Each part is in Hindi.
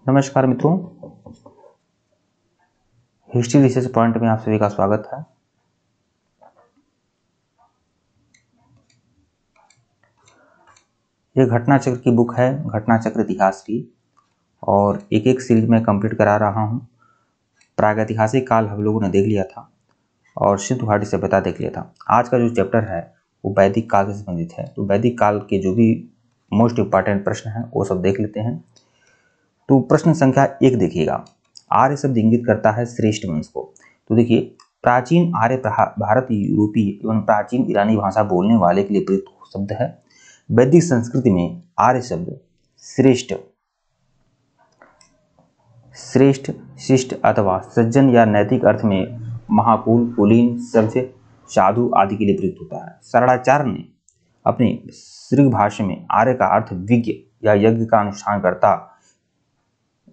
नमस्कार मित्रों, हिस्ट्री रिसर्च पॉइंट में आप सभी का स्वागत है। ये घटना चक्र की बुक है, घटना चक्र इतिहास की, और एक एक सीरीज में कंप्लीट करा रहा हूँ। प्रागैतिहासिक काल हम लोगों ने देख लिया था और सिंधु घाटी सभ्यता देख लिया था। आज का जो चैप्टर है वो वैदिक काल से संबंधित है, तो वैदिक काल के जो भी मोस्ट इम्पॉर्टेंट प्रश्न हैं वो सब देख लेते हैं। तो प्रश्न संख्या 1 देखिएगा, आर्य शब्द इंगित करता है श्रेष्ठ वंश को। तो देखिए, प्राचीन आर्य भारत यूरोपीय एवं प्राचीन ईरानी भाषा बोलने वाले के लिए प्रयुक्त शब्द है। वैदिक संस्कृति में आर्य शब्द श्रेष्ठ, शिष्ट अथवा सज्जन या नैतिक अर्थ में महाकुल, कुलीन, सभ्य, साधु आदि के लिए प्रयुक्त होता है। शरणाचार्य ने अपने ऋग भाष्य में आर्य का अर्थ विज्ञ या यज्ञ का अनुष्ठान करता,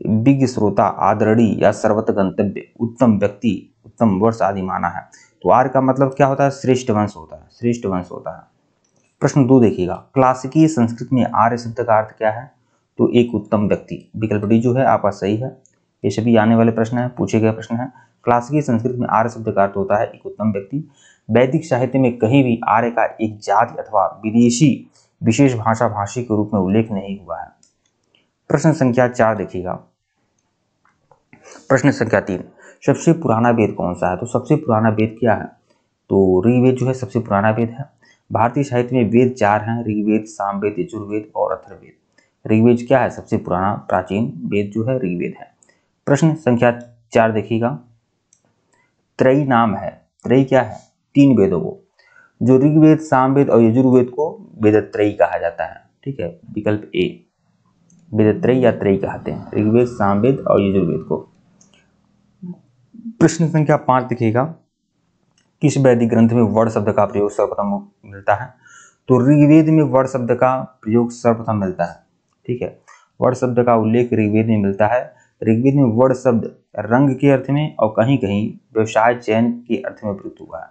विज्ञ, श्रोता, आदरणीय या सर्वत्र गंतव्य, उत्तम व्यक्ति, उत्तम वर्ष आदि माना है। तो आर्य का मतलब क्या होता है? श्रेष्ठ वंश होता है, श्रेष्ठ वंश होता है। प्रश्न 2 देखिएगा, क्लासिकीय संस्कृत में आर्य शब्द का अर्थ क्या है? तो एक उत्तम व्यक्ति। विकल्प डी जो है आपका सही है। ये सभी आने वाले प्रश्न है, पूछे गए प्रश्न है। क्लासिकीय संस्कृत में आर्य शब्द का अर्थ होता है एक उत्तम व्यक्ति। वैदिक साहित्य में कहीं भी आर्य का एक जाति अथवा विदेशी विशेष भाषा भाषी के रूप में उल्लेख नहीं हुआ है। प्रश्न संख्या 4 देखिएगा। प्रश्न संख्या 3, सबसे पुराना वेद कौन सा है? तो सबसे पुराना वेद क्या है? तो ऋग्वेद जो है सबसे पुराना वेद है। भारतीय साहित्य में वेद 4 हैं, ऋग्वेद, सामवेद, यजुर्वेद और अथर्ववेद। ऋग्वेद क्या है? सबसे पुराना प्राचीन वेद जो है ऋग्वेद है। प्रश्न संख्या 4 देखिएगा, त्रयी नाम है। त्रयी क्या है? 3 वेदों को, जो ऋग्वेद, सामवेद और यजुर्वेद को वेदत्रयी कहा जाता है। ठीक है, विकल्प ए वेदत्रयी या त्रयी कहते हैं, ऋग्वेद, सामवेद और यजुर्वेद को। प्रश्न संख्या 5 देखिएगा, किस वैदिक ग्रंथ में वर्ण शब्द का प्रयोग सर्वप्रथम मिलता है? तो ऋग्वेद में वर्ण शब्द का प्रयोग सर्वप्रथम मिलता है। ठीक है, वर्ण शब्द का उल्लेख ऋग्वेद में मिलता है। ऋग्वेद में वर्ण शब्द रंग के अर्थ में और कहीं कहीं व्यवसाय चयन के अर्थ में प्रयुक्त हुआ है।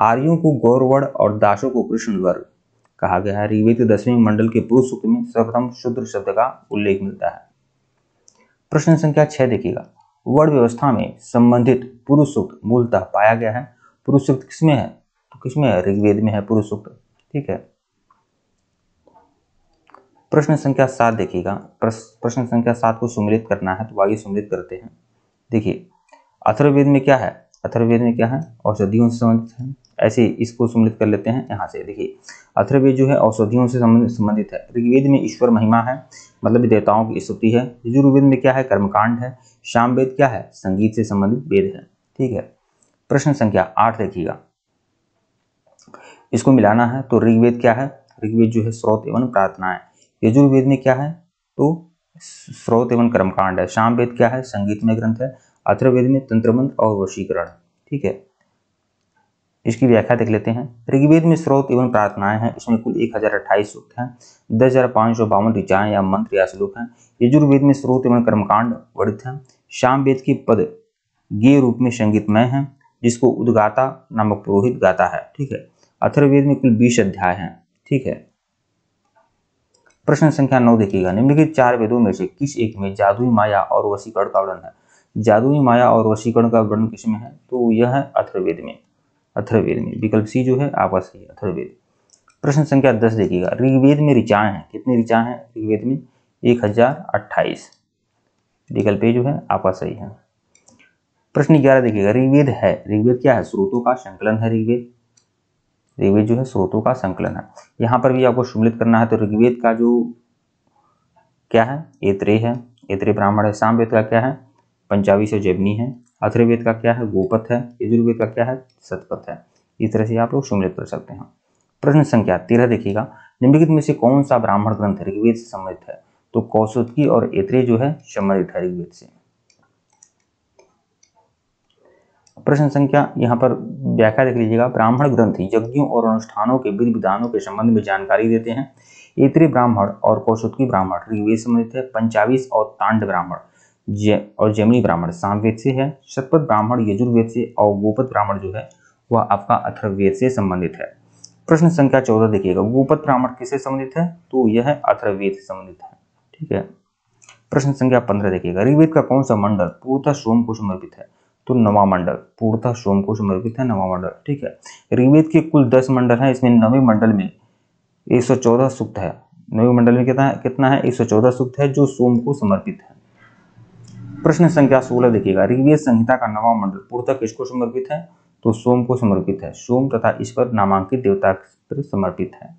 आर्यों को गौरवर्ण और दासों को कृष्ण वर्ग कहा गया है। ऋग्वेद के 10वें मंडल के पुरुष सूक्त में सर्वप्रथम शूद्र शब्द का उल्लेख मिलता है। प्रश्न संख्या 6 देखिएगा, वर्ण व्यवस्था में संबंधित पुरुष सूक्त मूलतः पाया गया है। पुरुष सूक्त किसमें है? तो किसमें है? ऋग्वेद में है पुरुष सूक्त। ठीक है। प्रश्न संख्या 7 देखिएगा, प्रश्न संख्या 7 को सम्मिलित करना है, तो आगे सम्मिलित करते हैं। देखिए, अथर्ववेद में क्या है? अथर्ववेद में क्या है? औषधियों से संबंधित है। ऐसे इसको सम्मिलित कर लेते हैं यहाँ से। देखिए, अथर्ववेद जो है औषधियों से संबंधित है। ऋग्वेद में ईश्वर महिमा है, मतलब देवताओं की स्तुति है। यजुर्वेद में क्या है? कर्मकांड है। सामवेद क्या है? संगीत से संबंधित वेद है। ठीक है। प्रश्न संख्या 8 देखिएगा, इसको मिलाना है। तो ऋग्वेद क्या है? ऋग्वेद जो है स्रोत एवं प्रार्थना है। यजुर्वेद में क्या है? तो स्रोत एवं कर्मकांड है। सामवेद क्या है? संगीतमय ग्रंथ है। अथर्ववेद में तंत्र मंत्र और वशीकरण। ठीक है, इसकी व्याख्या देख लेते हैं। ऋग्वेद में स्रोत एवं प्रार्थनाएं हैं, इसमें कुल 1028 सूक्त हैं, 10,552 ऋचाएं या मंत्र या श्लोक हैं। यजुर्वेद में स्रोत एवं कर्मकांड वर्णित हैं। सामवेद की पद गेय रूप में संगीतमय है, जिसको उद्गाता नामक पुरोहित गाता है। ठीक है। अथर्ववेद में कुल 20 अध्याय हैं। ठीक है। प्रश्न संख्या 9 देखिएगा, निम्नलिखित 4 वेदों में से किस एक में जादुई माया और वशीकरण का वर्णन है? जादुई माया और वशीकरण का वर्णन किसमें है? तो यह है अथर्ववेद में। अथर्ववेद में विकल्प सी जो है आपका सही है, अथर्ववेद। प्रश्न संख्या 10 देखिएगा, ऋग्वेद में ऋचाएं हैं। कितनी ऋचाएं हैं ऋग्वेद में? 1028। विकल्प ए जो है आपका सही है। प्रश्न 11 देखिएगा, ऋग्वेद है, ऋग्वेद क्या है? स्रोतों का संकलन है। ऋग्वेद जो है स्रोतों का संकलन है। यहाँ पर भी आपको सम्मिलित करना है। तो ऋग्वेद का जो क्या है? ऐत्रेय है, ऐत्रेय ब्राह्मण है। सामवेद का क्या है? पंचावी से जैमिनी है। अथर्ववेद का क्या है? गोपथ है। यजुर्वेद का क्या है? शतपथ है। इस तरह से आप लोग सम्मिलित कर सकते हैं। प्रश्न संख्या 13 देखिएगा, निम्नलिखित में से कौन सा ब्राह्मण ग्रंथ ऋग्वेद से संबंधित है? तो कौशिकी और ऐत्रेय जो है संबंधित है ऋग्वेद से। प्रश्न संख्या यहाँ पर व्याख्या देख लीजिएगा, ब्राह्मण ग्रंथ यज्ञों और अनुष्ठानों के विधि विधानों के संबंध में जानकारी देते हैं। ऐत्रेय ब्राह्मण और कौशिकी ब्राह्मण ऋग्वेद से संबंधित है। पंचावीस और तांड ब्राह्मण और जैमिनी ब्राह्मण सामवेद से है। शतपथ ब्राह्मण यजुर्वेद से और गोपथ ब्राह्मण जो है वह आपका अथर्ववेद से संबंधित है। प्रश्न संख्या 14 देखिएगा, गोपथ ब्राह्मण किससे संबंधित है? तो यह अथर्ववेद से संबंधित है। ठीक है। प्रश्न संख्या 15 देखिएगा, ऋग्वेद का कौन सा मंडल पूर्णतः सोम को समर्पित है? तो नवा मंडल, पूर्णतः सोम को समर्पित है नवा मंडल। ठीक है, ऋग्वेद के कुल 10 मंडल हैं, इसमें नवे मंडल में 114 सूक्त है। नवे मंडल में कितना है 114 सूक्त है जो सोम को समर्पित है। प्रश्न संख्या 16 देखिएगा, ऋग्वेद संहिता का नवा मंडल पूर्णतः किसको समर्पित है? तो सोम को समर्पित है। सोम तथा ईश्वर नामांकित देवता पर समर्पित है।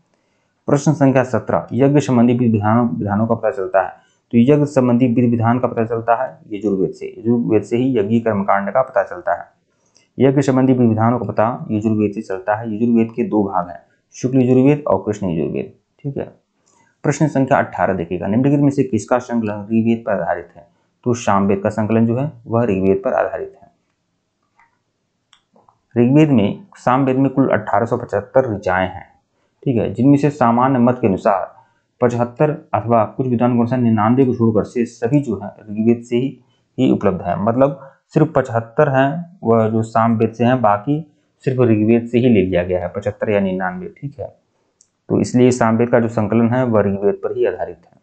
प्रश्न संख्या 17, यज्ञ संबंधी विधानों का पता चलता है? तो यज्ञ संबंधी विधि विधान का पता चलता है यजुर्वेद से। यजुर्वेद से ही यज्ञ कर्मकांड का पता चलता है। यज्ञ संबंधी विधि विधानों का पता यजुर्वेद से चलता है। यजुर्वेद के 2 भाग हैं, शुक्ल यजुर्वेद और कृष्ण यजुर्वेद। ठीक है, प्रश्न संख्या 18 देखिएगा, निम्नलिखित में से किसका संकलन ऋग्वेद पर आधारित है? तो सामवेद का संकलन जो है वह ऋग्वेद पर आधारित है। ऋग्वेद में सामवेद में कुल 1875 ऋचाएं हैं। ठीक है, जिनमें से सामान्य मत के अनुसार 75 अथवा कुछ विद्वानों के अनुसार 99 को छोड़कर से सभी जो है ऋग्वेद से ही उपलब्ध है। मतलब सिर्फ 75 हैं वह जो सामवेद से हैं, बाकी सिर्फ ऋग्वेद से ही ले लिया गया है, 75 या 99। ठीक है, तो इसलिए सामवेद का जो संकलन है वह ऋग्वेद पर ही आधारित है।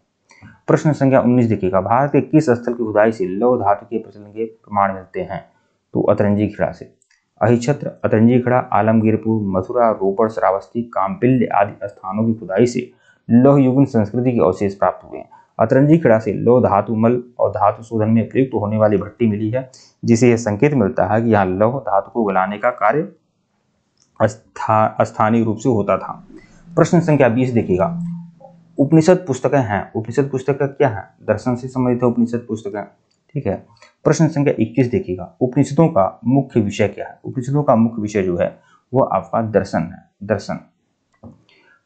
प्रश्न संख्या 19 देखिएगा, भारत के किस स्थल की खुदाई से लौह धातु के प्रचलन के प्रमाण मिलते हैं? तो अतरंजी खेड़ा से। अहिछत्र, अतरंजी खेड़ा, आलमगीरपुर, मथुरा, रोपड़, श्रावस्ती, काम्पिल्य आदि स्थानों की खुदाई से लौह युगीन संस्कृति के अवशेष प्राप्त हुए हैं। अतरंजी खेड़ा से लौह धातु मल और धातु शोधन में प्रयुक्त होने वाली भट्टी मिली है, जिसे यह संकेत मिलता है कि यहाँ लौह धातु को गलाने का कार्य स्थानीय रूप से होता था। प्रश्न संख्या 20 देखिएगा, उपनिषद पुस्तकें हैं। उपनिषद पुस्तकें क्या है? दर्शन से संबंधित है उपनिषद पुस्तकें। ठीक है, प्रश्न संख्या 21 देखिएगा, उपनिषदों का मुख्य विषय क्या है? उपनिषदों का मुख्य विषय जो है वो आपका दर्शन है, दर्शन।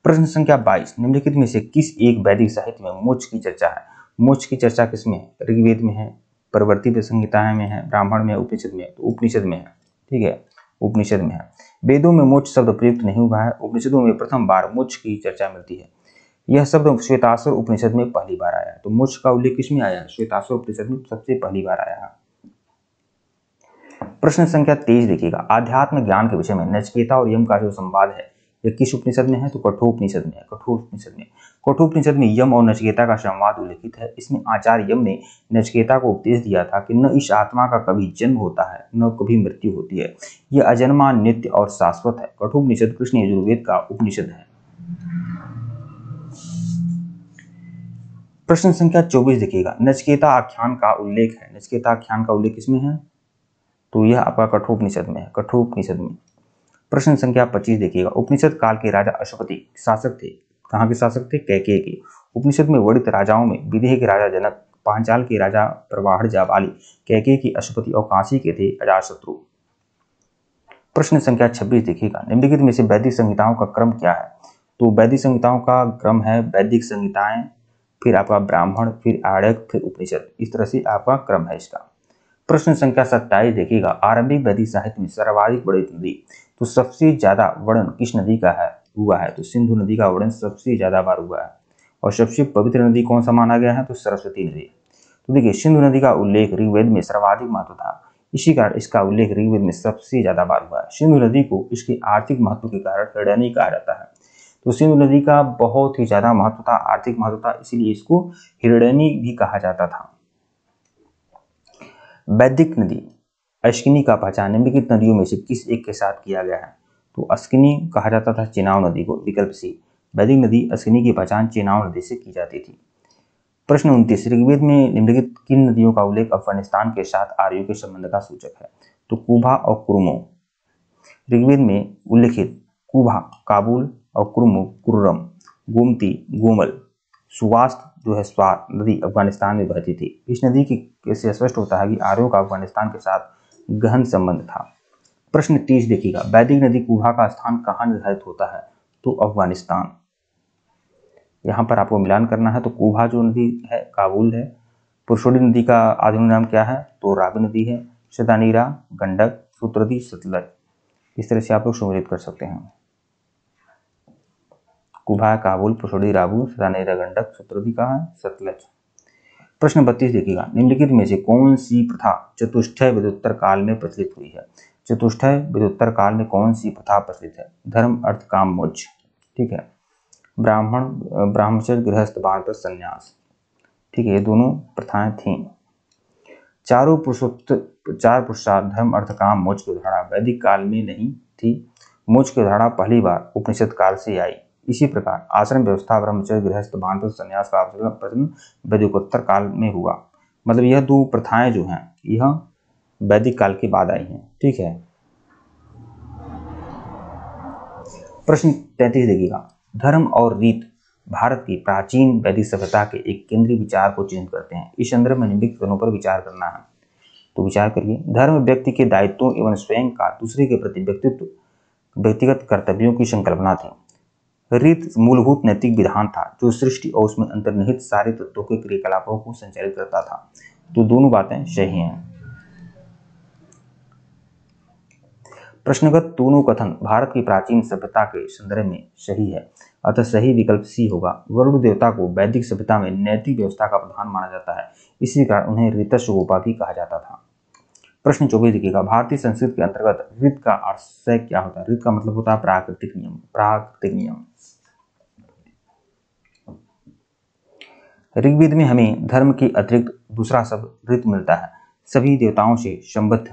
प्रश्न संख्या 22, निम्नलिखित में से किस एक वैदिक साहित्य में मोक्ष की चर्चा है? मोक्ष की चर्चा किसमें है? ऋग्वेद में है, परवर्ती संहिताएं में है, ब्राह्मण में, उपनिषद में है। तो उपनिषद में है। ठीक है, उपनिषद में है। वेदों में मोक्ष शब्द प्रयुक्त नहीं हुआ है, उपनिषदों में प्रथम बार मोक्ष की चर्चा मिलती है। यह शब्द श्वेताश्वर उपनिषद में पहली बार आया है। तो मोक्ष का उल्लेख किसमें आया है? श्वेताश्वर उपनिषद में सबसे पहली बार आया है। प्रश्न संख्या 23 देखिएगा, आध्यात्म ज्ञान के विषय में नचिकेता और यम का जो संवाद है यह किस उपनिषद में है? तो कठोपनिषद में है। कठोपनिषद में, कठोपनिषद में यम और नचिकेता का संवाद उल्लेखित है। इसमें आचार्य यम ने नचिकेता को उपदेश दिया था कि न इस आत्मा का कभी जन्म होता है न कभी मृत्यु होती है, यह अजन्मा, नित्य और शाश्वत है। कठोपनिषद कृष्ण यजुर्वेद का उपनिषद है। प्रश्न संख्या 24 देखिएगा, नचिकेता आख्यान का उल्लेख है। नचिकेता आख्यान का उल्लेख किसमें है? तो यह आपका कठोपनिषद में है, कठोपनिषद में। प्रश्न संख्या 25 देखिएगा, उपनिषद काल के राजा अश्वपति शासक थे। कहाँ के शासक थे? कैकेय के। उपनिषद में वर्णित राजाओं में विदेह के राजा जनक, पांचाल के राजा प्रवाहर जाबाली, कैकेय के अश्वपति और काशी के थे अजातशत्रु। प्रश्न संख्या 26 देखिएगा, निम्नलिखित में से वैदिक संहिताओं का क्रम क्या है? तो वैदिक संहिताओं का क्रम है वैदिक संहिताएं, फिर आपका ब्राह्मण, फिर आर्यक, फिर उपनिषद। इस तरह से आपका क्रम है इसका। प्रश्न संख्या 27 देखिएगा, आरंभिक वैदिक साहित्य में सर्वाधिक वर्णित नदी, तो सबसे ज्यादा वर्णन किस नदी का हुआ है? तो सिंधु नदी का वर्णन सबसे ज्यादा बार हुआ है। और सबसे पवित्र नदी कौन सा माना गया है? तो सरस्वती नदी। तो देखिए, सिंधु नदी का उल्लेख ऋग्वेद में सर्वाधिक महत्व था, इसी कारण इसका उल्लेख ऋग्वेद में सबसे ज्यादा बार हुआ है। सिंधु नदी को इसके आर्थिक महत्व के कारण हिरण्यनी कहा जाता है। तो सिंधु नदी का बहुत ही ज्यादा महत्व था, आर्थिक महत्व था, इसीलिए इसको हिरण्यनी भी कहा जाता था। वैदिक नदी अश्किनी का पहचान निम्नलिखित नदियों में से किस एक के साथ किया गया है? तो अश्किनी कहा जाता था चेनाब नदी को। विकल्प सी, वैदिक नदी अश्किनी की पहचान चेनाब नदी से की जाती थी। प्रश्न 29, ऋग्वेद में निम्नलिखित किन नदियों का उल्लेख अफगानिस्तान के साथ आर्यों के संबंध का सूचक है? तो कुभा और कुर्मो। ऋग्वेद में उल्लेखित कुभा काबुल और कुर्मो कुर्रम, गोमती गोमल, सुवास्त जो है स्वार नदी अफगानिस्तान में बहती थी। इस नदी की से स्पष्ट होता है कि आर्यों का अफगानिस्तान के साथ गहन संबंध था। प्रश्न 30 देखिएगा, वैदिक नदी कुभा का स्थान कहाँ निर्धारित होता है? तो अफगानिस्तान। यहाँ पर आपको मिलान करना है। तो कुभा जो नदी है काबुल है, पुरुषोड़ी नदी का आधुनिक नाम क्या है? तो रावी नदी है, शदानीरा, गंडक, सूत्रदी, सतलज। इस तरह से आप लोग सम्मिलित कर सकते हैं। कुभा काबुल, पुरुषोड़ी राबू, शदानीरा गंडक, सूत्रदी कहाँ है? सतलज। प्रश्न 32 देखिएगा, निम्नलिखित में से कौन सी प्रथा चतुष्टय विद्योत्तर काल में प्रचलित हुई है? चतुष्टय विद्योत्तर काल में कौन सी प्रथा प्रचलित है? धर्म, अर्थ, काम, मोक्ष। ठीक है, ब्राह्मण, ब्रह्मचर्य, गृहस्थ, वानप्रस्थ, संन्यास। ठीक है, ये दोनों प्रथाएं थीं। चार पुरुषार्थ धर्म अर्थ काम मोक्ष की धारणा वैदिक काल में नहीं थी। मोक्ष की धारणा पहली बार उपनिषद काल से आई। इसी प्रकार आश्रम व्यवस्था, ब्रह्मचर्य, गृहस्थ, वानप्रस्थ, संन्यास का प्रचलन वैदिकोत्तर काल में हुआ। मतलब यह दो प्रथाएं जो हैं यह वैदिक काल के बाद आई हैं। ठीक है। प्रश्न 33 देखिएगा, धर्म और रीत भारत की प्राचीन वैदिक सभ्यता के एक केंद्रीय विचार को चिन्हित करते हैं। इस संदर्भ में निम्नलिखित कथनों पर विचार करना है, तो विचार करिए। धर्म व्यक्ति के दायित्वों एवं स्वयं का दूसरे के प्रति व्यक्तिगत कर्तव्यों की संकल्पना थी। रीत मूलभूत नैतिक विधान था जो सृष्टि और उसमें अंतर्निहित सारे तत्वों के क्रियाकलापों को संचालित करता था। तो दोनों बातें सही हैं। प्रश्नगत दोनों कथन भारत की प्राचीन सभ्यता के संदर्भ में सही है, अतः सही विकल्प सी होगा। वरुण देवता को वैदिक सभ्यता में नैतिक व्यवस्था का प्रधान माना जाता है, इसी कारण उन्हें ऋतस्य उपाधि कहा जाता था। प्रश्न 24 देखिएगा, भारतीय संस्कृति के अंतर्गत ऋत का आशय क्या होता है? ऋत का मतलब होता है प्राकृतिक नियम। प्राकृतिक नियम। ऋग्वेद में हमें धर्म के अतिरिक्त दूसरा शब्द ऋत मिलता है। सभी देवताओं से संबद्ध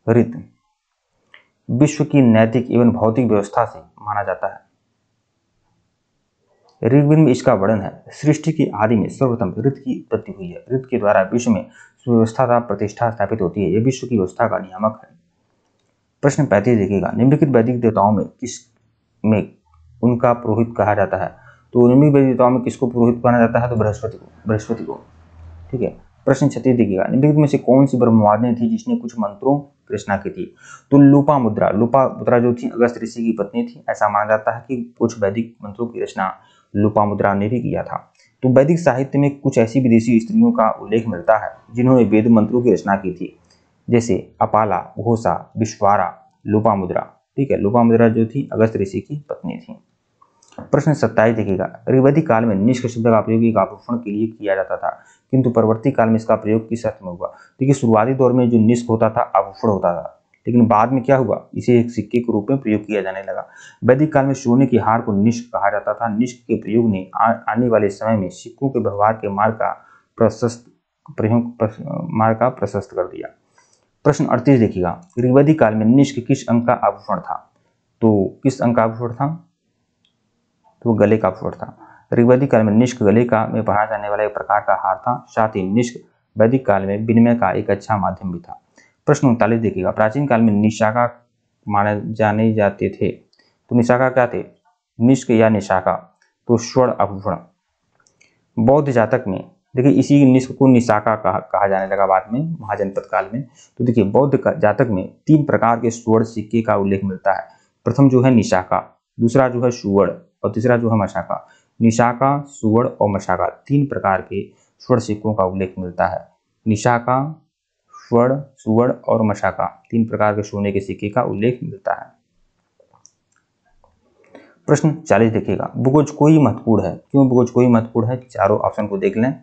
ऋत विश्व की नैतिक एवं भौतिक व्यवस्था से माना जाता है। ऋग्वेद में इसका वर्णन है, सृष्टि की आदि में सर्वप्रथम ऋत की उत्पत्ति हुई है। ऋत के द्वारा विश्व में सुव्यवस्था तथा प्रतिष्ठा स्थापित होती है। यह विश्व की व्यवस्था का नियामक है। प्रश्न 35 देखिएगा, निम्नलिखित वैदिक देवताओं में किस में उनका पुरोहित कहा जाता है? तो निम्नलिखित वैदिक देवताओं में किसको पुरोहित माना जाता है? तो बृहस्पति को। ठीक है। प्रश्न 36 देखिएगा, निम्नलिखित में से कौन सी ब्रह्मवादिनी थी जिसने कुछ मंत्रों की रचना की थी? तो लोपामुद्रा जो थी अगस्त ऋषि की पत्नी थी। ऐसा माना जाता है कि कुछ वैदिक मंत्रों की रचना लोपामुद्रा ने भी किया था। तो वैदिक साहित्य में कुछ ऐसी विदेशी स्त्रियों का उल्लेख मिलता है जिन्होंने वेद मंत्रों की रचना की थी, जैसे अपाला, घोषा, विश्वारा, लोपामुद्रा। ठीक है, लोपामुद्रा जो थी अगस्त ऋषि की पत्नी थी। प्रश्न 27 देखिएगा, वैदिक काल में निष्क शब्द का प्रयोग एक आभूषण के लिए किया जाता था, किंतु परवर्ती काल में इसका प्रयोग किस अर्थ में हुआ? देखिए, शुरुआती दौर में जो निष्क होता था आभूषण होता था, लेकिन बाद में क्या हुआ, इसे एक सिक्के के रूप में प्रयोग किया जाने लगा। वैदिक काल में सोने के हार को निष्क कहा जाता था। निष्क के प्रयोग ने आने वाले समय में सिक्कों के व्यवहार के मार्ग का प्रशस्त कर दिया। प्रश्न 38 देखिएगा, वैदिक काल में निष्क किस अंग का आभूषण था? तो किस अंग का आभूषण था? तो गले का आभूषण था। वैदिक काल में निष्क गले का में पहना जाने वाला एक प्रकार का हार था। साथ ही निष्क वैदिक काल में विनिमय का एक अच्छा माध्यम भी था। प्रश्न 39 देखिएगा, प्राचीन काल में निशाका माने जाने जाते थे। तो निशाका क्या थे? निष्क या निशाका, तो स्वर्ण आभूषण। बौद्ध जातक में देखिए इसी निष्क को निशाका कहा जाने लगा बाद में महाजनपद काल में। तो देखिए बौद्ध जातक में 3 प्रकार के स्वर्ण सिक्के का उल्लेख मिलता है। प्रथम जो है निशाका, दूसरा जो है सुवर्ण और तीसरा जो है मशाका। निशाका, सुवर्ण और मशाका 3 प्रकार के स्वर्ण सिक्कों का उल्लेख मिलता है। निशाका, स्वर्ण, सुवर्ण और मशाका 3 प्रकार के सोने के सिक्के का उल्लेख मिलता है। प्रश्न 40 देखिएगा, बुगोजकोई महत्वपूर्ण है। क्यों बुगोजकोई महत्वपूर्ण है? चारों ऑप्शन को देख लें।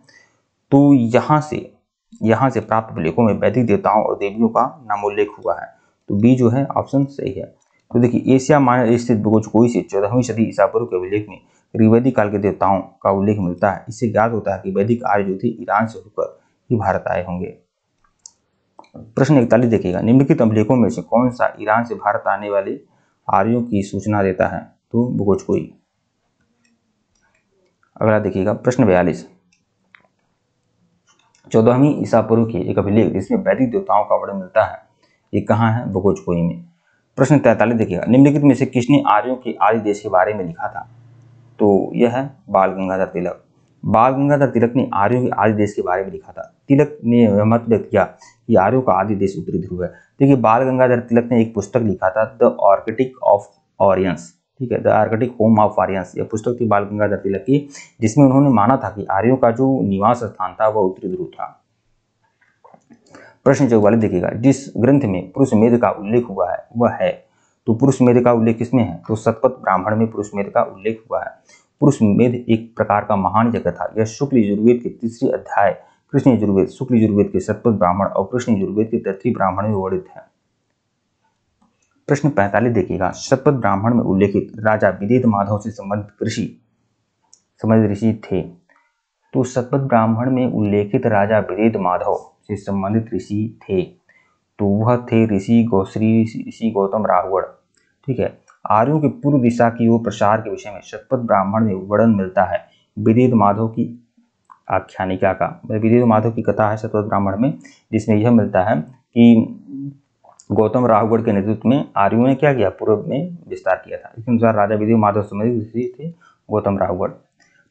तो यहाँ से प्राप्त उल्लेखों में वैदिक देवताओं और देवियों का नामोल्लेख हुआ है। तो बी जो है ऑप्शन सही है। तो देखिए एशिया माइनर स्थित बुगोजकोई से 14वीं सदी ईसा पूर्व के उल्लेख में ऋग्वैदिक काल के देवताओं का उल्लेख मिलता है। इससे ज्ञात होता है कि वैदिक आर्य जो थे ईरान से होकर ही भारत आए होंगे। प्रश्न 41 देखिएगा, निम्नलिखित अभिलेखों में से कौन सा ईरान से भारत आने वाले आर्यों की सूचना देता है? तो बुगोजकोई। अगला देखिएगा प्रश्न 42, 14वीं ईसा पूर्व के एक अभिलेख जिसमें वैदिक देवताओं का वर्णन मिलता है, ये कहाँ है? बुगोजकोई में। प्रश्न 43 देखिएगा, निम्नलिखित में से किसने आर्यों के आदि देश के बारे में लिखा था? तो यह है बाल गंगाधर तिलक। बाल गंगाधर तिलक ने आर्यों के आदि देश के बारे में लिखा था। तिलक ने मत व्यक्त किया कि आर्यों का आदि देश उत्तरी ध्रुव है। देखिए बाल गंगाधर तिलक ने एक पुस्तक लिखा था, द आर्कटिक ऑफ आर्यंस। ठीक है, the Arctic home of Aryans. यह पुस्तक थी बाल गंगाधर तिलक की, जिसमें उन्होंने माना था कि आर्यों का जो निवास स्थान था वह उत्तरी ध्रुव था। प्रश्न 44 देखिएगा, जिस ग्रंथ में पुरुष मेध का उल्लेख हुआ है वह है? तो पुरुष मेध का उल्लेख किसमें है? तो शतपथ ब्राह्मण में पुरुष मेध का उल्लेख हुआ है। पुरुष मेध एक प्रकार का महान यज्ञ था। यह शुक्ल यजुर्वेद के 3रे अध्याय कृष्ण यजुर्वेद, शुक्ल यजुर्वेद के शतपथ ब्राह्मण और कृष्ण यजुर्वेद के तैत्तिरीय ब्राह्मण में वर्णित है। प्रश्न 45 देखिएगा, शतपथ ब्राह्मण में उल्लेखित राजा विदेह माधव से संबंधित ऋषि थे। तो शतपथ ब्राह्मण में उल्लेखित राजा विदेह माधव से संबंधित ऋषि थे, तो वह थे ऋषि गौतम राहुगढ़। ठीक है। आर्यों के पूर्व दिशा की ओर प्रसार के विषय में शतपथ ब्राह्मण में वर्णन मिलता है विदेह माधव की आख्यानिका का। विदेह माधव की कथा है शतपथ ब्राह्मण में, जिसमें यह मिलता है कि गौतम राहुगढ़ के नेतृत्व में आर्यों ने क्या किया, पूर्व में विस्तार किया था। इसके अनुसार राजा विदेह माधव संबंधित ऋषि थे गौतम राहुगढ़।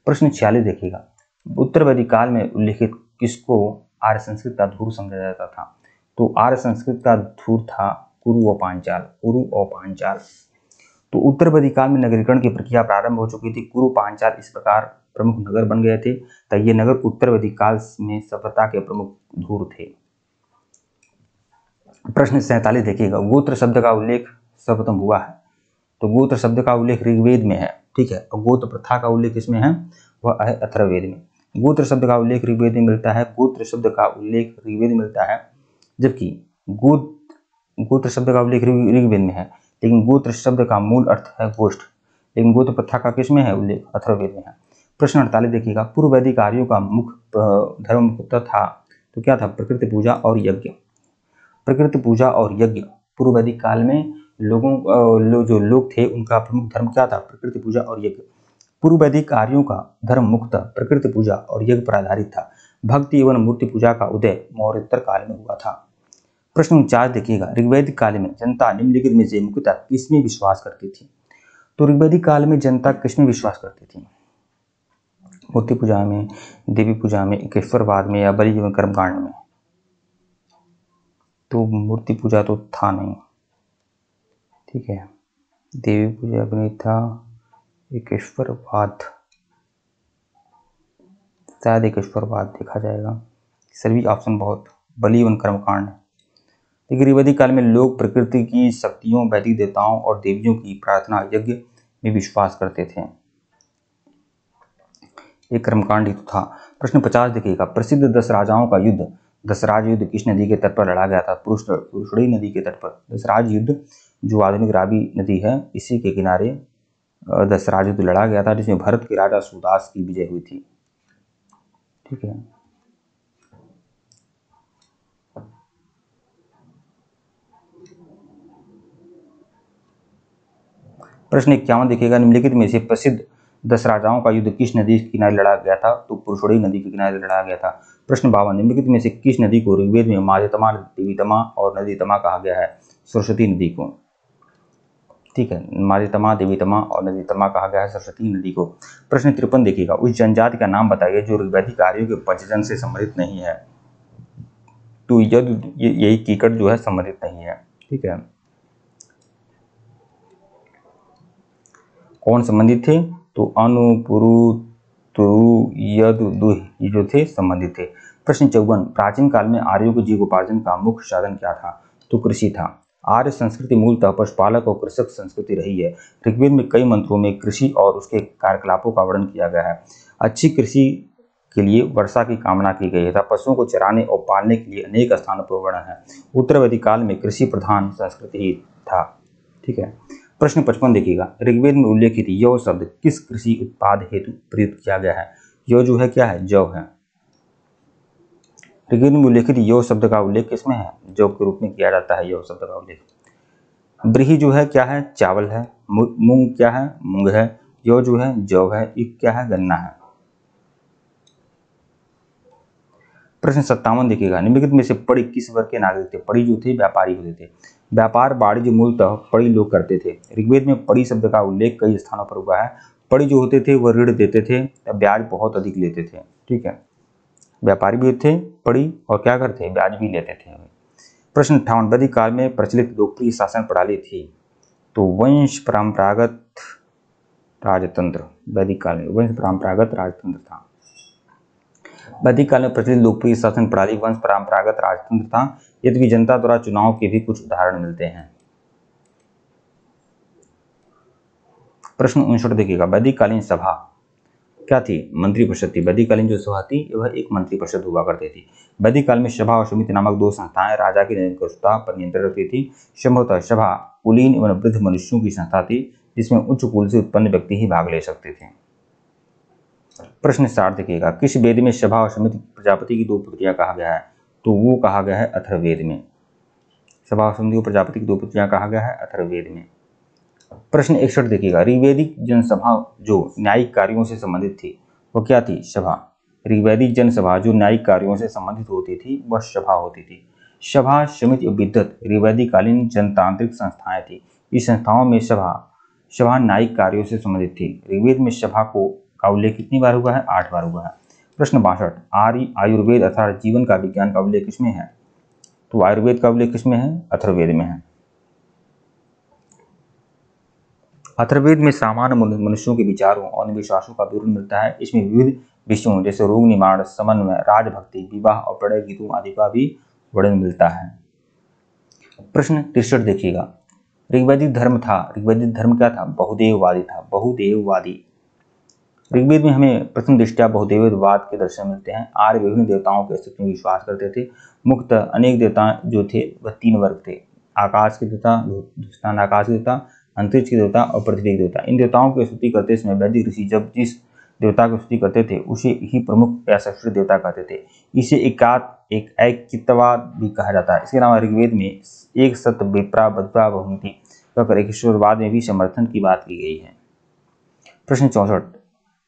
प्रश्न 46 देखिएगा, उत्तर वैदिक काल में उल्लेखित किसको आर्य संस्कृत का धूर समझा जाता था? तो आर्य संस्कृत का धूर था कुरु और पांचाल। तो उत्तर वैदिक काल में नगरीकरण की प्रक्रिया प्रारंभ हो चुकी थी। कुरु पांचाल इस प्रकार प्रमुख नगर बन गए थे, तो ये नगर उत्तर वैदिक काल में सभ्यता के प्रमुख धूर थे। प्रश्न 47 देखिएगा, गोत्र शब्द का उल्लेख सर्वप्रथम हुआ है? तो गोत्र शब्द का उल्लेख ऋग्वेद में है। ठीक है। और गोत्र प्रथा का उल्लेख किसमें है? वह है अथर्ववेद में। गोत्र शब्द का उल्लेख ऋग्वेद में मिलता है। गोत्र शब्द का उल्लेख ऋग्वेद में मिलता है, जबकि गोत्र शब्द का उल्लेख ऋग्वेद में है, लेकिन गोत्र शब्द का मूल अर्थ है गोष्ठ। लेकिन गोत्र प्रथा का किसमें है उल्लेख? अथर्ववेद में है। प्रश्न 48 देखिएगा, पूर्व वैदिक आर्यों का मुख्य धर्म मुख्यतः था, तो क्या था? प्रकृति पूजा और यज्ञ। प्रकृति पूजा और यज्ञ पूर्व वैदिक काल में जो लोग थे उनका प्रमुख धर्म क्या था? प्रकृति पूजा और यज्ञ। पूर्व वैदिक आर्यों का धर्म मुख्यतः प्रकृति पूजा और यज्ञ पर आधारित था। भक्ति एवं मूर्ति पूजा का उदय मौर्योत्तर काल में हुआ था। प्रश्न 49 देखिएगा, ऋग्वैदिक काल में जनता निम्नलिखित में से मुख्यतः किसमें विश्वास करती थी? तो ऋग्वैदिक काल में जनता किसमें विश्वास करती थी? मूर्ति पूजा में, देवी पूजा में, ईश्वरवाद में या बलि एवं कर्मकांड में? तो मूर्ति पूजा तो था नहीं। ठीक है। देवी पूजा भी नहीं था। ईश्वरवाद, शायद ईश्वरवाद देखा जाएगा। सभी ऑप्शन बहुत बलि एवं कर्मकांड। लेकिन वैदिक काल में लोग प्रकृति की शक्तियों, वैदिक देवताओं और देवियों की प्रार्थना यज्ञ में विश्वास करते थे। एक कर्मकांड ही तो था। प्रश्न 50 देखिएगा, प्रसिद्ध 10 राजाओं का युद्ध दसराज युद्ध किस नदी के तट पर लड़ा गया था? पुरुषड़ी नदी के तट पर। दसराज युद्ध जो आधुनिक रावी नदी है, इसी के किनारे दसराज युद्ध लड़ा गया था, जिसमें भरत के राजा सुदास की विजय हुई थी। ठीक है। प्रश्न 51 देखिएगा, निम्नलिखित में से प्रसिद्ध 10 राजाओं का युद्ध किस नदी के किनारे लड़ा गया था? तो पुरुषड़ी नदी के किनारे लड़ा गया था। प्रश्न 52, निम्नलिखित में से किस नदी को ऋग्वेद में माध्यतमा, देवीतमा और नदीतमा कहा गया है? सरस्वती नदी को। ठीक है। माध्यतमा, देवीतमा और नदीतमा कहा गया है सरस्वती नदी को। प्रश्न 53 देखिएगा, उस जनजाति का नाम बताइए जो ऋग्वैदिक आर्यों के पंचजन से संबंधित नहीं है। तो यही कीकट जो है संबंधित नहीं है। ठीक है। कौन संबंधित थे? तो अनु, पुरु, तुरु, यदु, दुह ये जो थे संबंधित थे। प्रश्न 54, प्राचीन काल में आर्यों के जीविकोपार्जन का मुख्य साधन क्या था? तो कृषि था। आर्य संस्कृति मूलतः पशुपालक और कृषक संस्कृति रही है। ऋग्वेद में कई मंत्रों में कृषि और उसके कार्यकलापों का वर्णन किया गया है। अच्छी कृषि के लिए वर्षा की कामना की गई है। पशुओं को चराने और पालने के लिए अनेक स्थानों पर वर्णन है। उत्तर वैदिक काल में कृषि प्रधान संस्कृति ही था। ठीक है। प्रश्न 55 देखिएगा, ऋग्वेद में उल्लेखित यौ शब्द किस कृषि उत्पाद हेतु प्रयुक्त किया गया है? यौ जो है क्या है? जौ है। ऋग्वेद में उल्लेखित यौ शब्द का उल्लेख किसमें है? जौ के रूप में किया जाता है यौ शब्द का उल्लेख। ब्रीही जो है क्या है? चावल है। मूंग क्या है? मूंग है। यौ जो है जौ है। ईख क्या है? गन्ना है। प्रश्न 57 देखिएगा, निम्नलिखित में से पड़ी किस वर्ग के नागरिक थे? पड़ी जो थे व्यापारी होते थे। व्यापार वाणिज्य मूलतः पड़ी लोग करते थे। ऋग्वेद में पड़ी शब्द का उल्लेख कई स्थानों पर हुआ है। पड़ी जो होते थे वह ऋण देते थे, ब्याज बहुत अधिक लेते थे। ठीक है। व्यापारी भी थे पड़ी और क्या करते? ब्याज भी लेते थे। प्रश्न 58, वैदिक काल में प्रचलित लोकप्रिय शासन प्रणाली थी? तो वंश परंपरागत राजतंत्र। वैदिक काल में वंश परंपरागत राजतंत्र था। वैदिक काल में प्रचलित लोकप्रिय शासन प्रणाली वंश परंपरागत राजतंत्र था, यद्यपि जनता द्वारा चुनाव के भी कुछ उदाहरण मिलते हैं। प्रश्न 59 देखिएगा, वैदिक कालीन सभा क्या थी? मंत्रिपरिषद थी। वैदिक कालीन जो सभा थी वह एक मंत्रिपरिषद हुआ करती थी। वैदिक काल में सभा और समिति नामक दो संस्थाएं राजा की निरंकुशता पर नियंत्रण रखती थी। संभवतः सभा कुलीन एवं वृद्ध मनुष्यों की संस्था थी, जिसमें उच्च कुल से उत्पन्न व्यक्ति ही भाग ले सकते थे। प्रश्न 60 देखिएगा, किस वेद में सभा और समिति प्रजापति की दो पुत्रियां कहा गया है? तो वो कहा गया है अथर्ववेद में। सभा और समिति को प्रजापति की दो पुत्रियां कहा गया है अथर्ववेद में। प्रश्न 61 देखिएगा, ऋग्वैदिक जनसभा जो न्यायिक कार्यों से संबंधित थी वो क्या थी? सभा। ऋग्वैदिक जनसभा जो न्यायिक कार्यों से संबंधित होती थी वह सभा होती थी। सभा, समिति और विद्वत ऋग्वैदिक कालीन जनतांत्रिक संस्थाएं थी। इस संस्थाओं में सभा न्यायिक कार्यों से संबंधित थी। ऋग्वेद में सभा का उल्लेख कितनी बार हुआ है? 8 बार हुआ है। प्रश्न 62, आयुर्वेद अर्थात जीवन का विज्ञान का उल्लेख किसमें है? तो आयुर्वेद का उल्लेख किसमें है? अथर्ववेद में है। अथर्ववेद में सामान्य मनुष्यों के विचारों और विश्वासों का विवरण मिलता है। इसमें विविध विषयों जैसे रोग निवारण, समन्वय, राजभक्ति, विवाह और प्रणय गीतों आदि का भी वर्णन मिलता है। प्रश्न 63 देखिएगा, ऋग्वैदिक धर्म क्या था? बहुदेववादी था। बहुदेववादी। ऋग्वेद में हमें प्रथम दृष्टया बहुदेववाद के दर्शन मिलते हैं। आर्य विभिन्न देवताओं के अस्तित्व में विश्वास करते थे। मुख्यतः अनेक देवता जो थे वह 3 वर्ग थे: आकाश के देवता, हिंदुस्तान आकाश के देवता, अंतरिक्ष के देवता और पृथ्वी के देवता। इन देवताओं की स्तुति करते समय वैदिक ऋषि जब जिस देवता की स्तुति करते थे उसे ही प्रमुख या सर्वश्रेष्ठ देवता कहते थे। इसे ऐक्यित्ववाद भी कहा जाता है। इसके अलावा ऋग्वेद में एक सत विप्रा बद्रा बहुमति कहकर एक ईश्वरवाद में भी समर्थन की बात की गई है। प्रश्न 64,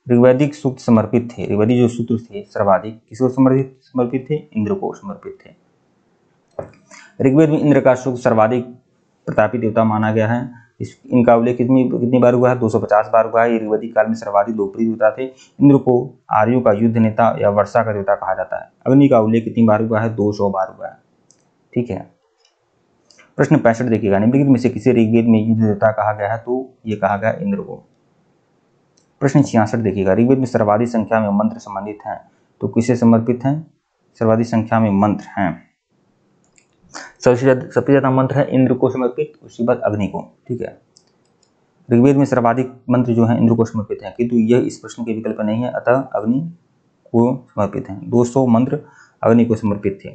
ऋग्वैदिक सूक्त समर्पित थे। ऋग्वैदिक जो सूत्र थे सर्वाधिक किसको समर्पित थे? इंद्र को समर्पित थे। ऋग्वेद में इंद्र का सूक्त सर्वाधिक प्रतापी देवता माना गया है। इनका उल्लेख कितनी बार हुआ है? 250 बार हुआ है। ये ऋग्वैदिक काल में सर्वाधिक लोकप्रिय देवता थे। इंद्र को आर्यों का युद्ध नेता या वर्षा का देवता कहा जाता है। अग्नि का उल्लेख कितनी बार हुआ है? 200 बार हुआ है। ठीक है। प्रश्न 65 देखिएगा, निम्नलिखित में से किसे ऋग्वेद में युद्ध देवता कहा गया है? तो ये कहा गया इंद्र को। प्रश्न 66 देखिएगा, ऋग्वेद में सर्वाधिक संख्या में मंत्र संबंधित हैं तो किसे समर्पित हैं? सर्वाधिक संख्या में मंत्र हैं। सबसे ज्यादा मंत्र है इंद्र को समर्पित, उसके बाद अग्नि को। ठीक है। ऋग्वेद में सर्वाधिक मंत्र जो है इंद्र को समर्पित हैं, किंतु यह इस प्रश्न के विकल्प नहीं है, अतः अग्नि को समर्पित हैं। 200 मंत्र अग्नि को समर्पित थे।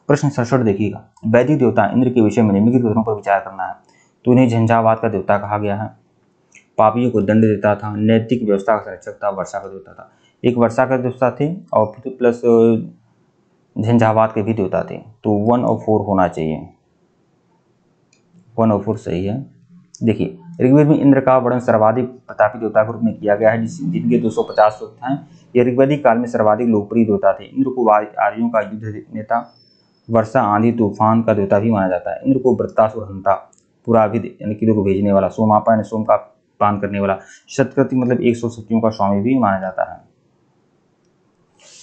प्रश्न 67 देखिएगा, वैदिक देवता इंद्र के विषय में निम्नलिखित कथनों पर विचार करना है तो इन्हें झंझावात का देवता कहा गया है। पापियों को दंड देता था, नैतिक व्यवस्था का संरक्षक था, वर्षा का देवता था। एक वर्षा का देवता थे और प्लस झंझावात के भी देवता थे। तो 1 और 4 होना चाहिए। 1 और 4 सही है। देखिए, ऋग्वेद में इंद्र का वर्णन सर्वाधिक प्रतापी देवता के रूप में किया गया है, जिनके 250 सूक्त हैं। ये ऋग्वैदिक काल में सर्वाधिक लोकप्रिय देवता थे। इंद्र को आर्यों का युद्ध नेता, वर्षा, आंधी, तूफान का देवता भी माना जाता है। इंद्र को वृत्तासुर हंता, पुराभिद यानी किलों को भेजने वाला, सोमापा यानी सोम का पान करने वाला, शतकृति मतलब 100 शक्तियों का स्वामी भी माना जाता है।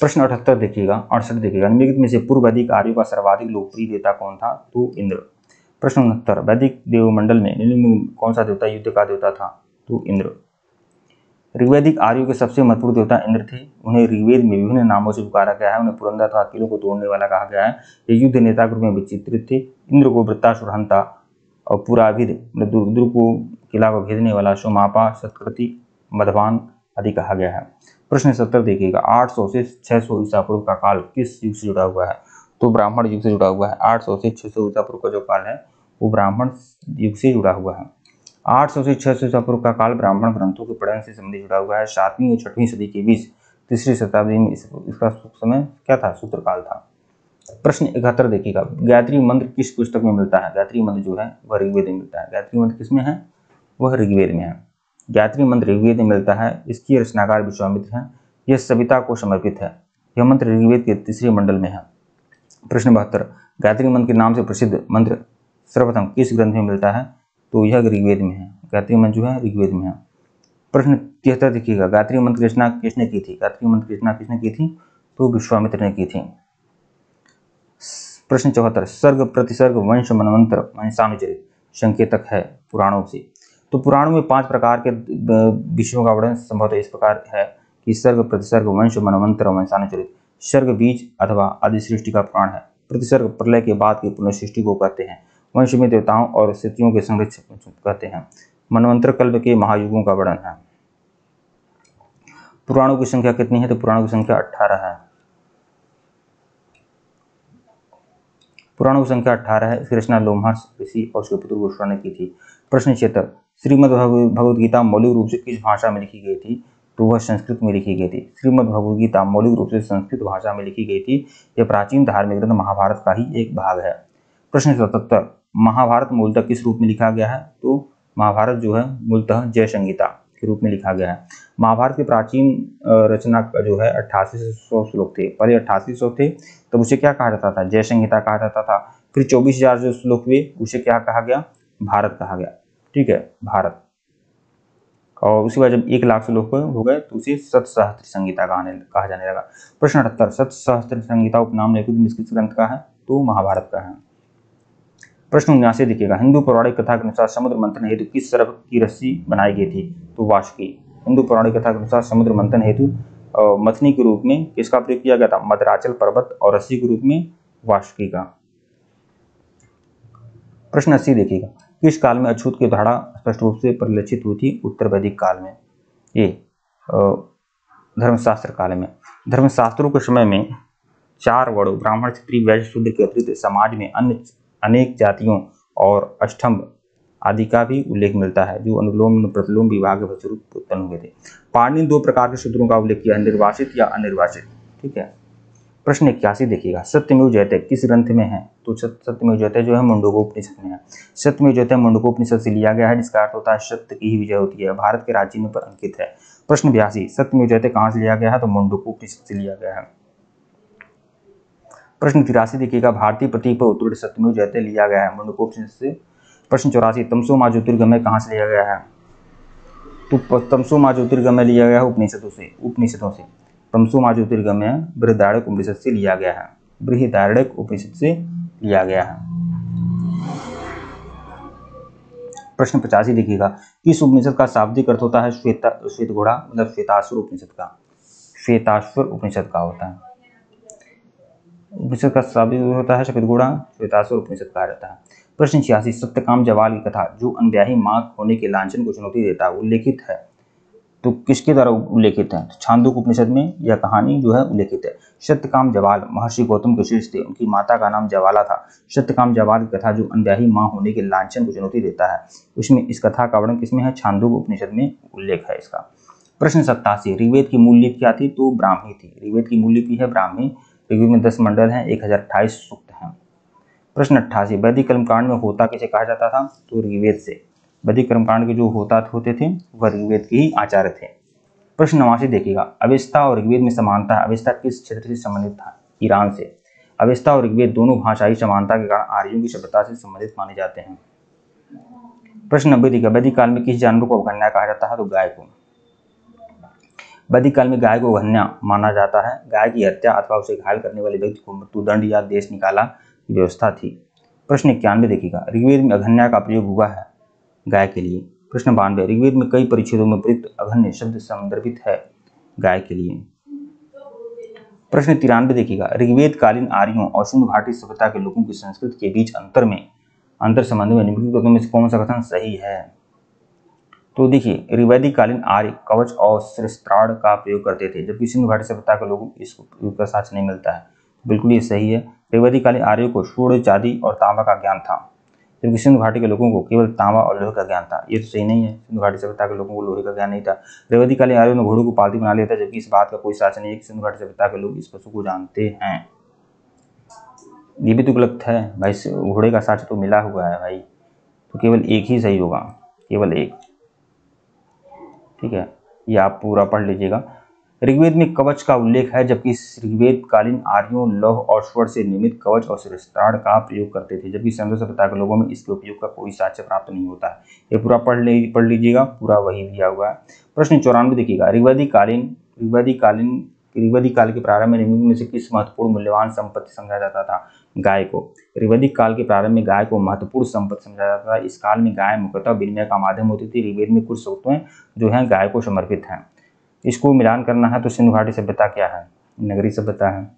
प्रश्न 68 देखिएगा, 68 देखिएगा, निम्नलिखित में से पूर्व वैदिक आर्यों का सर्वाधिक लोकप्रिय देवता कौन था? तो इंद्र। प्रश्न 69, वैदिक देवमंडल में निम्नलिखित में कौन सा देवता युद्ध का देवता था? तो इंद्र। ऋग्वैदिक आर्यों के सबसे महत्वपूर्ण देवता इंद्र थे। उन्हें ऋग्वेद में विभिन्न नामों से पुकारा गया है। उन्हें पुरंदर तथा किलों को तोड़ने वाला कहा गया है। ये युद्ध नेता के रूप में विचित्रित थे। इंद्र को वृत्तासुर हंता और पुराभिद मतलब को किला को भेजने वाला, सोमापा, शतकृति, मधवान आदि कहा गया है। प्रश्न 70 देखिएगा, 800 से 600 ईसा पूर्व का काल किस युग से जुड़ा हुआ है? तो ब्राह्मण युग से जुड़ा हुआ है। 800 से 600 ईसा पूर्व का जो काल है वो ब्राह्मण युग से जुड़ा हुआ है। 800 से 600 ईसा पूर्व का काल ब्राह्मण ग्रंथों के पठन से संबंधित जुड़ा हुआ है। 7वीं और 6वीं सदी के बीच तीसरी शताब्दी में इसका समय क्या था? सूत्रकाल था। प्रश्न 71 देखिएगा, गायत्री मंत्र किस पुस्तक में मिलता है? गायत्री मंत्र जो है वह ऋग्वेद में मिलता है। गायत्री मंत्र किसमें है? वह ऋग्वेद में है। गायत्री मंत्र ऋग्वेद में मिलता है। इसकी रचनाकार विश्वामित्र हैं। यह सविता को समर्पित है। यह मंत्र ऋग्वेद के तीसरे मंडल में है। प्रश्न 72, गायत्री मंत्र के नाम से प्रसिद्ध मंत्र सर्वप्रथम किस ग्रंथ में मिलता है? तो यह ऋग्वेद में है। गायत्री मंत्र जो है ऋग्वेद में है। प्रश्न 73 देखिएगा, गायत्री मंत्र की रचना किसने की थी? गायत्री मंत्र की रचना किसने की थी? तो विश्वामित्र ने की थी। प्रश्न 74, सर्ग, प्रतिसर्ग, वंश, मनवंतर, वंशानुचरित संकेतक है पुराणों से। तो पुराणों में 5 प्रकार के विषयों का वर्णन संभवतः इस प्रकार है कि सर्ग, प्रतिसर्ग, वंश, मनवंतर और वंशानुचरित। सर्ग बीज अथवा आदि सृष्टि का पुराण है। प्रतिसर्ग प्रलय के बाद की पुनर्सृष्टि को कहते हैं। वंश में देवताओं और स्त्रियों के संरक्षक कहते हैं। मनवंतर कल्प के महायुगों का वर्णन है। पुराणों की संख्या कितनी है? तो पुराणों की संख्या 18 है। पुराणों की संख्या 18 है। इसकी रचना लोमहर्ष ऋषि और उसके पुत्र घोषणा ने की थी। प्रश्न 76, श्रीमद् भगवद गीता मौलिक रूप से किस भाषा में लिखी गई थी? तो वह संस्कृत में लिखी गई थी। श्रीमद् भगवद गीता मौलिक रूप से संस्कृत भाषा में लिखी गई थी। यह प्राचीन धार्मिक ग्रंथ महाभारत का ही एक भाग है। प्रश्न 77, महाभारत मूलतः किस रूप में लिखा गया है? तो महाभारत जो है मूलतः जय संहिता के रूप में लिखा गया है। महाभारत के प्राचीन रचना का जो है 8800 श्लोक थे। पहले 8800 थे, तब उसे क्या कहा जाता था? जय संहिता कहा जाता था। फिर 24,000 जो श्लोक हुए उसे क्या कहा गया? भारत कहा गया। ठीक है, भारत। और उसके बाद जब 1,00,000 श्लोक हो गए तो उसे सतसहस्त्र संहिता कहा जाने लगा। प्रश्न 78, सतसहस्त्र संहिता उपनाम निम्नलिखित किस ग्रंथ का है? तो महाभारत का है। प्रश्न 79 देखिएगा, हिंदू पौराणिक कथा के अनुसार समुद्र मंथन हेतु किस सर्प की रस्सी बनाई गई थी? तो वासुकी। हिंदू पौराणिक कथा के अनुसार समुद्र मंथन हेतु मथनी के रूप में किसका प्रयोग किया गया था? मदराचल पर्वत, और रस्सी के रूप में वासुकी का। प्रश्न 80 देखिएगा, किस काल में अछूत की धारणा स्पष्ट रूप से परिलक्षित हुई थी? उत्तर वैदिक काल में। ये धर्मशास्त्र काल में। धर्मशास्त्रों के समय में 4 वर्णों ब्राह्मण, क्षत्रिय, वैश्य, शूद्र के अतिरिक्त समाज में अन्य अनेक जातियों और अष्टम आदि का भी उल्लेख मिलता है, जो अनुलोम प्रतिलोम विवाह के फलस्वरूप उत्पन्न हुए थे। पाणिनि ने 2 प्रकार के शूद्रों का उल्लेख किया, निर्वासित या अनिर्वासित। ठीक है। प्रश्न 81 देखिएगा, सत्यमेव जयते किस ग्रंथ में है? तो सत्यमेव जयते जो है मुंडकोपनिषद में है। सत्यमेव जयते मुंडकोपनिषद से लिया गया है, जिसका अर्थ होता है सत्य की ही विजय होती है। भारत के राज्य पर अंकित है। प्रश्न 82, सत्यमेव जयते कहाँ से लिया गया है? तो मुंडकोपनिषद से लिया गया है। प्रश्न 83 देखिएगा, भारतीय प्रतीक पर उत्तुड़ सत्यमेव जयते लिया गया है मुंडकोपनिषद से। प्रश्न 84, तमसो मा ज्योतिर्गमय कहाँ से लिया गया है? तो तमसो मा ज्योतिर्गमय लिया गया है उपनिषदों से। तमसो मा ज्योतिर्गमय बृहदारण्यक उपनिषद से लिया गया है। बृहदारण्यक उपनिषद से लिया गया है। प्रश्न 85 देखिएगा, किस उपनिषद का शाब्दिक अर्थ होता है श्वेत घोड़ा? मतलब श्वेताश्वर उपनिषद का। श्वेताश्वर उपनिषद का होता है। उपनिषद का शाब्दिक होता है श्वेत घोड़ा, श्वेताश्वर उपनिषद कहा जाता है। प्रश्न 86, सत्यकाम जवाल की कथा जो अनब्याही मां होने के लांछन को चुनौती देता है उल्लेखित है, तो किसके द्वारा उल्लेखित है? छांदोग्य उपनिषद में यह कहानी जो है उल्लेखित है। सत्यकाम जवाल महर्षि गौतम के शिष्य थे, उनकी माता का नाम जवाला था। सत्यकाम जवाल की कथा जो अनब्याही मां होने के लांछन को चुनौती देता है, उसमें इस कथा का वर्णन किसमें है? छांदोग्य उपनिषद में उल्लेख है इसका। प्रश्न 87, ऋग्वेद की मूल लिपि क्या थी? तो ब्राह्मी थी। ऋग्वेद की मूल लिपि है ब्राह्मी। ऋग्वेद में 10 मंडल हैं, 1028 सूक्त हैं। प्रश्न 88, वैदिक कर्मकांड में होता किसे कहा जाता था? तो ऋग्वेद से। वैदिक कर्मकांड के जो होते थे वह ऋग्वेद के ही आचार्य थे। प्रश्न 89 देखिएगा, अवेस्ता और ऋग्वेद में समानता है। अवेस्ता किस क्षेत्र से संबंधित था? ईरान से। अवेस्ता और ऋग्वेद दोनों भाषाई समानता के कारण आर्यों की सभ्यता से संबंधित माने जाते हैं। प्रश्न 90 देखिएगा, वैदिक काल में किस जानवर को अवगण्या कहा जाता है? तो गाय को। वैदिक काल में गाय को अवगण्या माना जाता है। गाय की हत्या अथवा उसे घायल करने वाले व्यक्ति को मृत्युदंड या देश निकाला की व्यवस्था थी। प्रश्न 91 देखिएगा, ऋग्वेद में अघन्या का प्रयोग हुआ है गाय के लिए। प्रश्न 92, ऋग्वेद में कई परिच्छेदों में प्रयुक्त अघन्य शब्द संदर्भित है गाय के लिए। प्रश्न 93 देखिएगा, ऋग्वेद कालीन आर्यों और सिंधु घाटी सभ्यता के लोगों की संस्कृति के बीच अंतर संबंध में निम्नलिखित कथनों में से कौन सा कथन सही है? तो देखिए, ऋग्वैदिक कालीन आर्य कवच और शिरस्त्राण का प्रयोग करते थे, जबकि सिंधु घाटी सभ्यता के लोगों को इसका साक्ष्य नहीं मिलता है। बिल्कुल ये सही है। ऋग्वैदिक कालीन आर्यों को स्वर्ण, चांदी और तांबा का ज्ञान था, जबकि सिंधु घाटी के लोगों को केवल तांबा और लोहे का ज्ञान था। ये तो सही नहीं है, सिंधु घाटी सभ्यता के लोगों को लोहे का ज्ञान नहीं था। ऋग्वैदिक कालीन आर्यों ने घोड़ों को पालतू बना लिया था, जबकि इस बात का कोई साक्ष्य नहीं है कि सिंधु घाटी सभ्यता के लोग इस पशु को जानते हैं। ये भी तो गलत है भाई, घोड़े का साक्ष्य तो मिला हुआ है भाई, तो केवल एक ही सही होगा, केवल एक। ठीक है, ये आप पूरा पढ़ लीजिएगा। ऋग्वेद में कवच का उल्लेख है, जबकि ऋग्वेद कालीन आर्यों लौह और स्वर्ण से निर्मित कवच और शिरस्त्राण का प्रयोग करते थे, जबकि सिंधु सभ्यता के लोगों में इसके उपयोग का कोई साक्ष्य प्राप्त नहीं होता है। ये पूरा पढ़ लीजिएगा, पूरा वही दिया हुआ है। प्रश्न 94 देखिएगा, ऋग्वैदिक काल के प्रारंभ में निम्नलिखित में से किस महत्वपूर्ण मूल्यवान संपत्ति समझा जाता था? गाय को। ऋग्वैदिक काल के प्रारंभ में गाय को महत्वपूर्ण संपत्ति समझा जाता था। इस काल में गाय मुख्यतः विनिमय का माध्यम होती थी। ऋग्वेद में कुछ सूक्तें जो हैं गाय को समर्पित हैं। इसको मिलान करना है तो सिंधु घाटी सभ्यता क्या है? नगरीय सभ्यता है।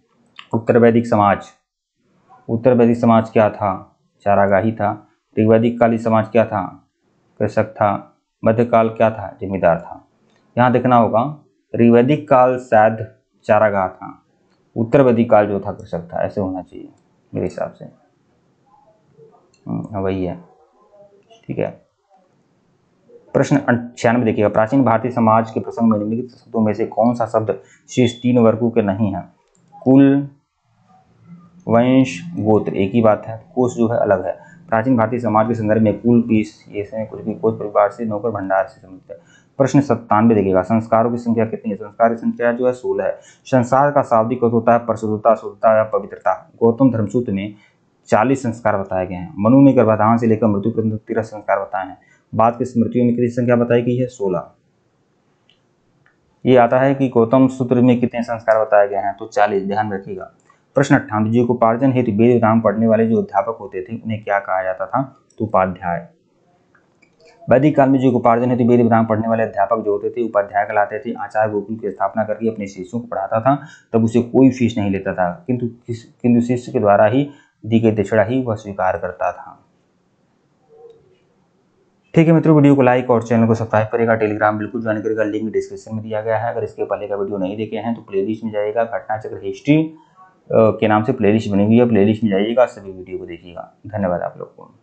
उत्तर वैदिक समाज क्या था? चारागाही था। ऋग्वैदिक कालीन समाज क्या था? कृषक था। मध्यकाल क्या था? जमींदार था। यहाँ देखना होगा, ऋग्वैदिक काल शायद चारागाह था, उत्तर वैदिक काल जो था कृषक था, ऐसे होना चाहिए मेरे हिसाब से। वही है। ठीक है। प्रश्न 96 देखिएगा, प्राचीन भारतीय समाज के प्रसंग में निम्नलिखित शब्दों में से कौन सा शब्द शीर्ष 3 वर्गों के नहीं है? कुल, वंश, गोत्र एक ही बात है, कोष जो है अलग है। प्राचीन भारतीय समाज के संदर्भ में कुल, पीस, ये से कुछ भी, कोष परिवार से, नौकर, भंडार से संबंधित है। प्रश्न 97 देखिएगा, संस्कारों की संख्या कितनी है? संस्कार की संख्या जो है 16 है। संसार का शाब्दिक अर्थ होता है परिशुद्धता, शुद्धता या पवित्रता। गौतम धर्मसूत्र में 40 संस्कार बताए गए हैं। मनु ने गर्भाधान से लेकर मृत्यु पर्यंत 13 संस्कार बताए हैं। बाद की स्मृतियों में कितनी संख्या बताई गई है? 16। ये आता है कि गौतम सूत्र में कितने संस्कार बताए गए हैं? तो 40, ध्यान रखिएगा। प्रश्न 98, जीविकोपार्जन हेतु वेद वेदांग पढ़ने वाले जो अध्यापक होते थे उन्हें क्या कहा जाता था? तो उपाध्याय। वैदिक काल में जीविकोपार्जन हेतु वेद वेदांग पढ़ने वाले अध्यापक जो होते थे उपाध्याय कहलाते थे। आचार्य गुरुकुल की स्थापना करके अपने शिष्यों को पढ़ाता था, तब उसे कोई फीस नहीं लेता था, किंतु शिष्य के द्वारा ही दी गई दक्षिणा ही वह स्वीकार करता था। ठीक है मित्रों, वीडियो को लाइक और चैनल को सब्सक्राइब करेगा। टेलीग्राम बिल्कुल ज्वाइन करेगा, लिंक डिस्क्रिप्शन में दिया गया है। अगर इसके पहले का वीडियो नहीं देखे हैं तो प्लेलिस्ट में जाइएगा, घटना चक्र हिस्ट्री के नाम से प्लेलिस्ट बनी हुई है, प्लेलिस्ट में जाइएगा, सभी वीडियो को देखिएगा। धन्यवाद आप लोग को।